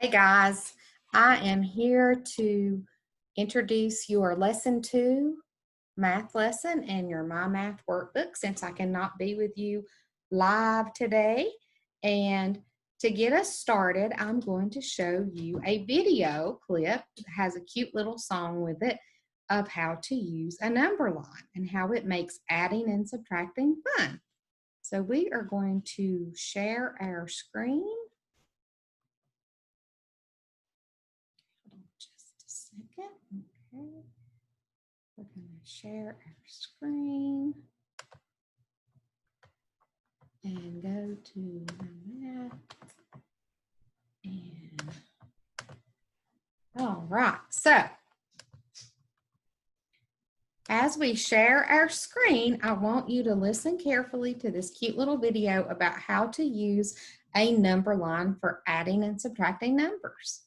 Hey guys, I am here to introduce your lesson 2 math lesson and your My Math workbook since I cannot be with you live today. And to get us started, I'm going to show you a video clip that has a cute little song with it of how to use a number line and how it makes adding and subtracting fun. So we are going to share our screen. Just a second. Okay. We're going to share our screen and go to the math. And all right. So as we share our screen, I want you to listen carefully to this cute little video about how to use a number line for adding and subtracting numbers.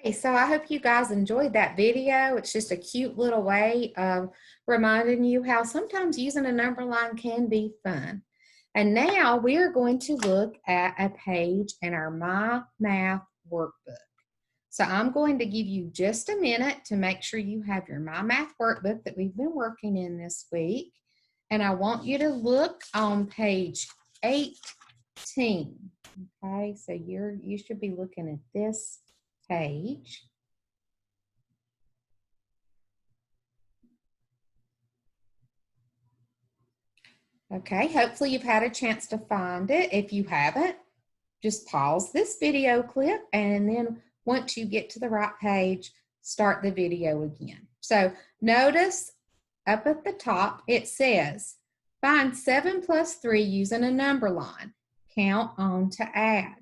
Okay, so I hope you guys enjoyed that video. It's just a cute little way of reminding you how sometimes using a number line can be fun. And now we are going to look at a page in our My Math workbook. So I'm going to give you just a minute to make sure you have your My Math workbook that we've been working in this week. And I want you to look on page 18. Okay, so you should be looking at this page. Okay, hopefully you've had a chance to find it. If you haven't, just pause this video clip, and then once you get to the right page, start the video again. So notice up at the top, it says, find 7 plus 3 using a number line. Count on to add.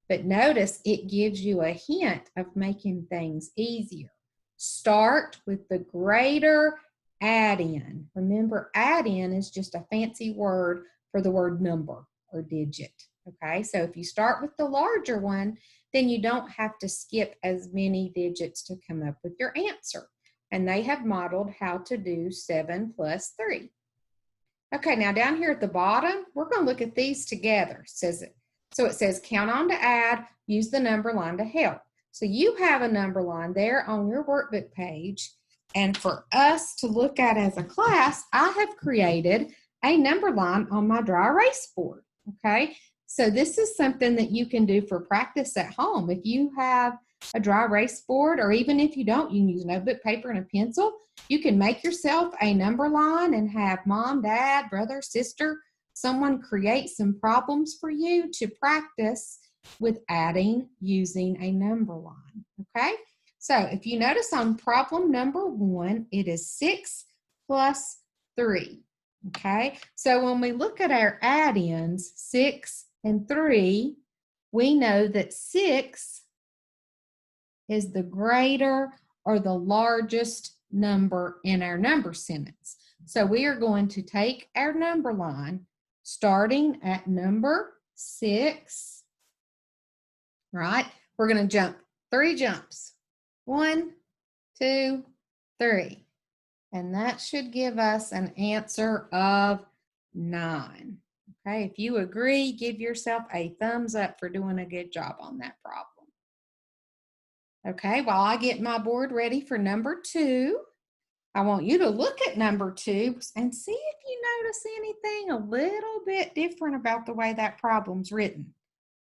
But notice it gives you a hint of making things easier. Start with the greater add-in. Remember, add-in is just a fancy word for the word number or digit. Okay, so if you start with the larger one, then you don't have to skip as many digits to come up with your answer. And they have modeled how to do 7 plus 3. Okay, now down here at the bottom, we're going to look at these together. So it says count on to add, use the number line to help. So you have a number line there on your workbook page. And for us to look at as a class, I have created a number line on my dry erase board. Okay, so this is something that you can do for practice at home. If you have a dry erase board, or even if you don't, you can use notebook, paper, and a pencil. You can make yourself a number line and have mom, dad, brother, sister, someone create some problems for you to practice with adding using a number line. Okay, so if you notice on problem number 1, it is 6 plus 3. Okay, so when we look at our add-ins, 6 and 3, we know that 6 is the greater or the largest number in our number sentence. So we are going to take our number line starting at number 6, right? We're going to jump 3 jumps. 1, 2, 3. And that should give us an answer of 9. Okay, if you agree, give yourself a thumbs up for doing a good job on that problem. Okay, while I get my board ready for number 2, I want you to look at number 2 and see if you notice anything a little bit different about the way that problem's written.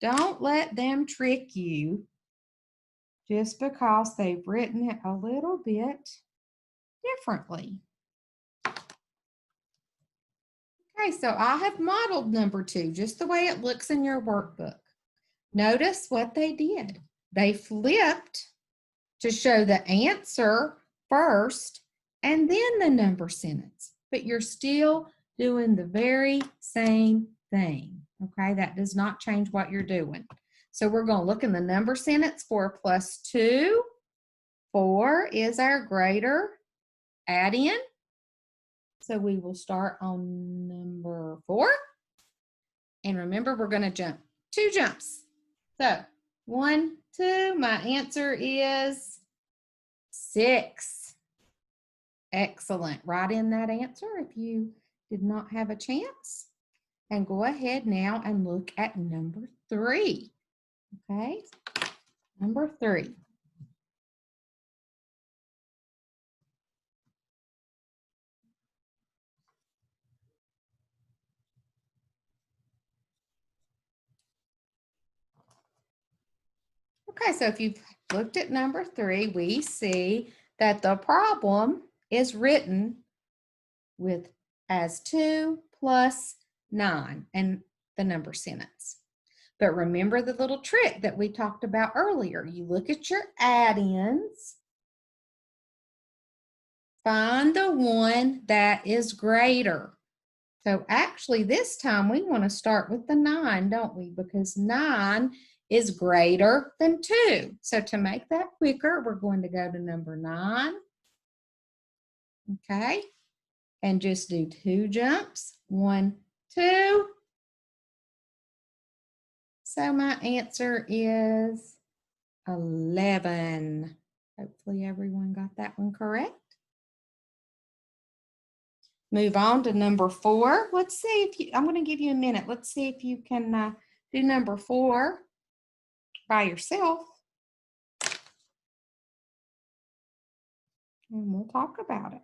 Don't let them trick you just because they've written it a little bit differently. Okay, so I have modeled number 2 just the way it looks in your workbook. Notice what they did. They flipped to show the answer first and then the number sentence, but you're still doing the very same thing. Okay, that does not change what you're doing. So we're going to look in the number sentence. 4 plus 2. 4 is our greater add-in. So we will start on number 4. And remember, we're going to jump 2 jumps. So 1, 2, my answer is 6. Excellent. Write in that answer if you did not have a chance. And go ahead now and look at number 3. Okay, number 3. Okay, so if you've looked at number 3, we see that the problem is written with as 2 plus 9 and the number sentence. But remember the little trick that we talked about earlier. You look at your add-ins, find the one that is greater. So actually this time we want to start with the 9, don't we? Because 9 is greater than 2. So to make that quicker, we're going to go to number 9. Okay, and just do 2 jumps. 1, 2. So my answer is 11. Hopefully everyone got that one correct. Move on to number 4. Let's see if you, I'm going to give you a minute. Let's see if you can do number 4 by yourself. and we'll talk about it.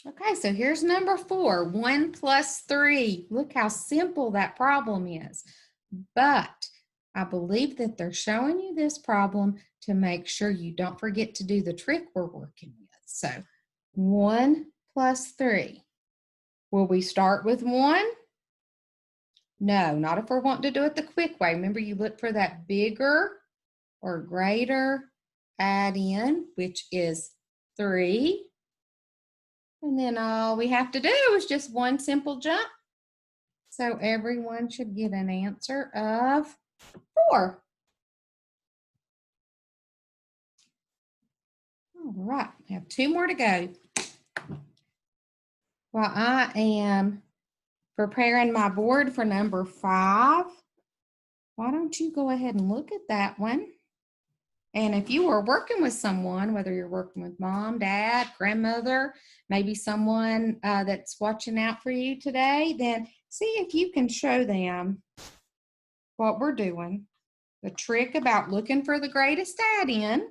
Okay, so here's number 4, 1 plus 3. Look how simple that problem is. But I believe that they're showing you this problem to make sure you don't forget to do the trick we're working with. So 1 plus 3. Will we start with 1? No, not if we're wanting to do it the quick way. Remember, you look for that bigger or greater add-in, which is 3. And then all we have to do is just one simple jump. So everyone should get an answer of 4. All right, we have 2 more to go. While I am preparing my board for number 5, why don't you go ahead and look at that one? And if you are working with someone, whether you're working with mom, dad, grandmother, maybe someone that's watching out for you today, then see if you can show them what we're doing, the trick about looking for the greatest add-in,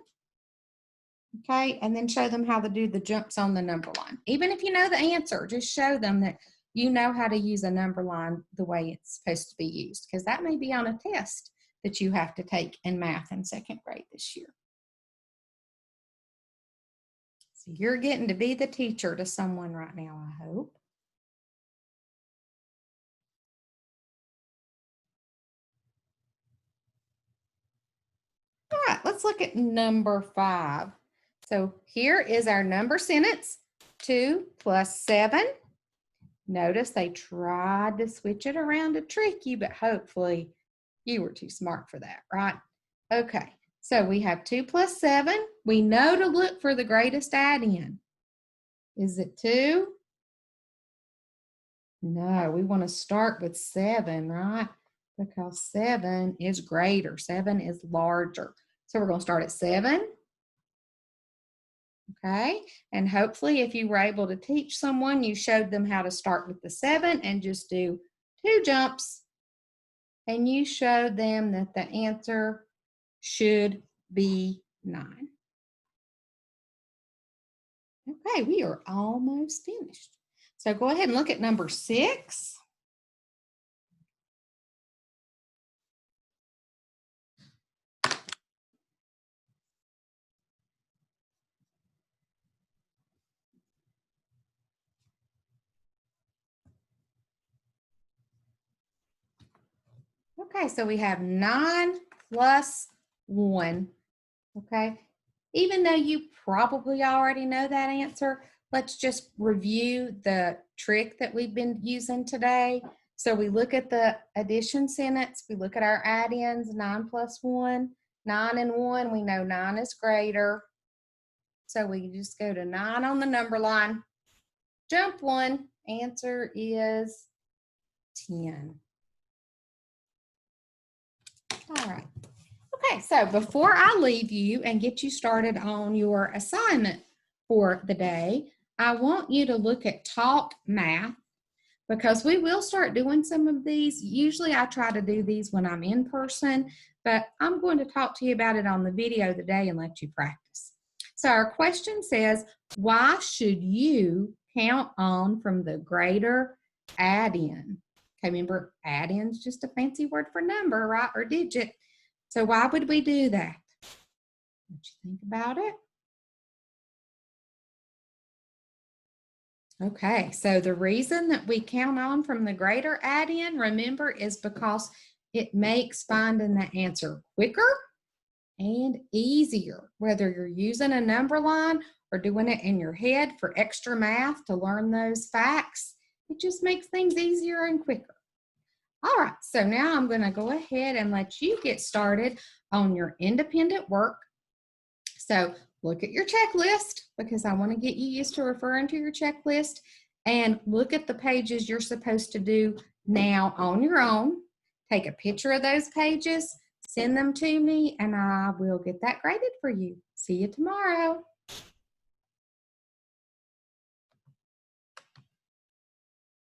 okay, and then show them how to do the jumps on the number line. Even if you know the answer, just show them that you know how to use a number line the way it's supposed to be used, because that may be on a test that you have to take in math in 2nd grade this year. So you're getting to be the teacher to someone right now, I hope. All right, let's look at number 5. So here is our number sentence, 2 plus 7. Notice they tried to switch it around to trick you, but hopefully you were too smart for that, right? Okay, so we have 2 plus 7. We know to look for the greatest add-in. Is it 2? No, we want to start with 7, right? Because 7 is greater. 7 is larger. So we're going to start at 7. Okay, and hopefully if you were able to teach someone, you showed them how to start with the 7 and just do 2 jumps, and you showed them that the answer should be 9. Okay, we are almost finished. So go ahead and look at number 6. Okay, so we have 9 plus 1. Okay, even though you probably already know that answer, let's just review the trick that we've been using today. So we look at the addition sentence, we look at our add-ins, 9 plus 1, 9 and 1, we know 9 is greater. So we just go to 9 on the number line, jump 1, answer is 10. All right. Okay, so before I leave you and get you started on your assignment for the day, I want you to look at Talk Math, because we will start doing some of these. Usually I try to do these when I'm in person, but I'm going to talk to you about it on the video today and let you practice. So our question says, why should you count on from the greater add-in? Okay, remember, add-in is just a fancy word for number, right, or digit. So why would we do that? What you think about it? Okay, so the reason that we count on from the greater add-in, remember, is because it makes finding the answer quicker and easier, whether you're using a number line or doing it in your head for extra math to learn those facts. It just makes things easier and quicker. All right, so now I'm going to go ahead and let you get started on your independent work. So look at your checklist, because I want to get you used to referring to your checklist, and look at the pages you're supposed to do now on your own. Take a picture of those pages, send them to me, and I will get that graded for you. See you tomorrow.